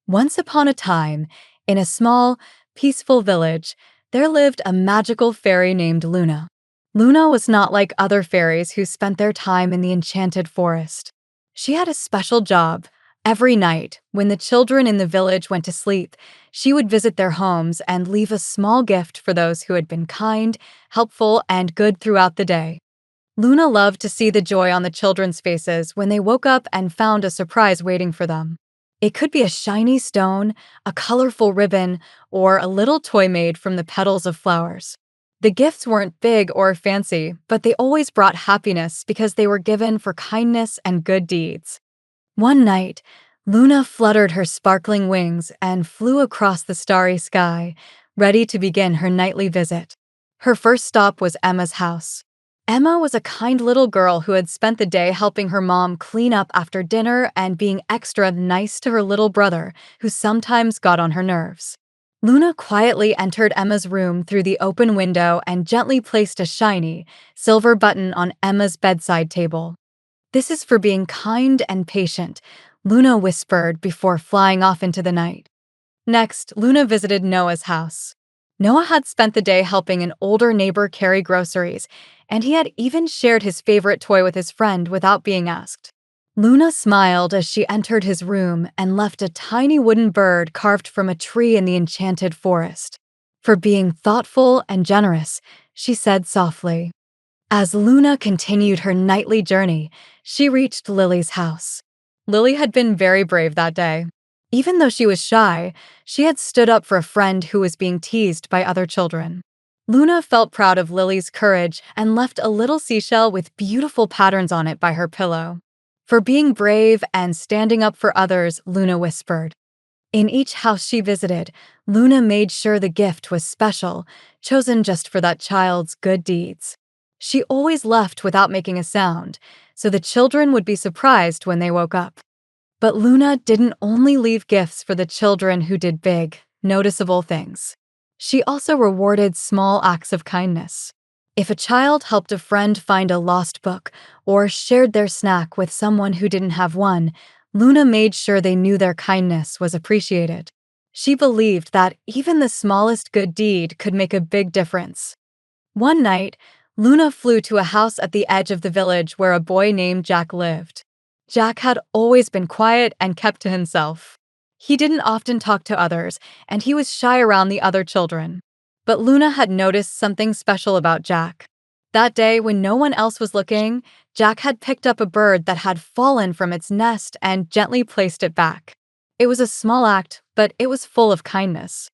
Once upon a time, in a small, peaceful village, there lived a magical fairy named Luna. Luna was not like other fairies who spent their time in the enchanted forest. She had a special job. Every night, when the children in the village went to sleep, she would visit their homes and leave a small gift for those who had been kind, helpful, and good throughout the day. Luna loved to see the joy on the children's faces when they woke up and found a surprise waiting for them. It could be a shiny stone, a colorful ribbon, or a little toy made from the petals of flowers. The gifts weren't big or fancy, but they always brought happiness because they were given for kindness and good deeds. One night, Luna fluttered her sparkling wings and flew across the starry sky, ready to begin her nightly visit. Her first stop was Emma's house. Emma was a kind little girl who had spent the day helping her mom clean up after dinner and being extra nice to her little brother, who sometimes got on her nerves. Luna quietly entered Emma's room through the open window and gently placed a shiny, silver button on Emma's bedside table. "This is for being kind and patient," Luna whispered before flying off into the night. Next, Luna visited Noah's house. Noah had spent the day helping an older neighbor carry groceries, and he had even shared his favorite toy with his friend without being asked. Luna smiled as she entered his room and left a tiny wooden bird carved from a tree in the enchanted forest. "For being thoughtful and generous," she said softly. As Luna continued her nightly journey, she reached Lily's house. Lily had been very brave that day. Even though she was shy, she had stood up for a friend who was being teased by other children. Luna felt proud of Lily's courage and left a little seashell with beautiful patterns on it by her pillow. "For being brave and standing up for others," Luna whispered. In each house she visited, Luna made sure the gift was special, chosen just for that child's good deeds. She always left without making a sound, so the children would be surprised when they woke up. But Luna didn't only leave gifts for the children who did big, noticeable things. She also rewarded small acts of kindness. If a child helped a friend find a lost book or shared their snack with someone who didn't have one, Luna made sure they knew their kindness was appreciated. She believed that even the smallest good deed could make a big difference. One night, Luna flew to a house at the edge of the village where a boy named Jack lived. Jack had always been quiet and kept to himself. He didn't often talk to others, and he was shy around the other children. But Luna had noticed something special about Jack. That day, when no one else was looking, Jack had picked up a bird that had fallen from its nest and gently placed it back. It was a small act, but it was full of kindness.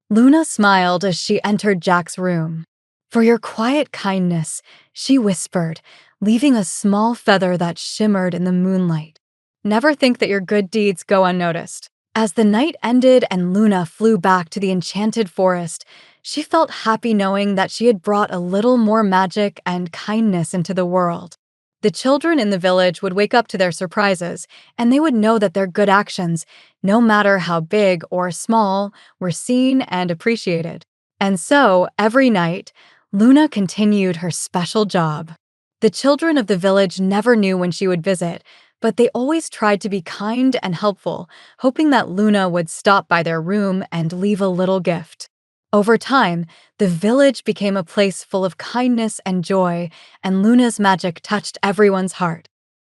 Luna smiled as she entered Jack's room. "For your quiet kindness," she whispered, leaving a small feather that shimmered in the moonlight. Never think that your good deeds go unnoticed. As the night ended and Luna flew back to the enchanted forest, she felt happy knowing that she had brought a little more magic and kindness into the world. The children in the village would wake up to their surprises, and they would know that their good actions, no matter how big or small, were seen and appreciated. And so, every night, Luna continued her special job. The children of the village never knew when she would visit, but they always tried to be kind and helpful, hoping that Luna would stop by their room and leave a little gift. Over time, the village became a place full of kindness and joy, and Luna's magic touched everyone's heart.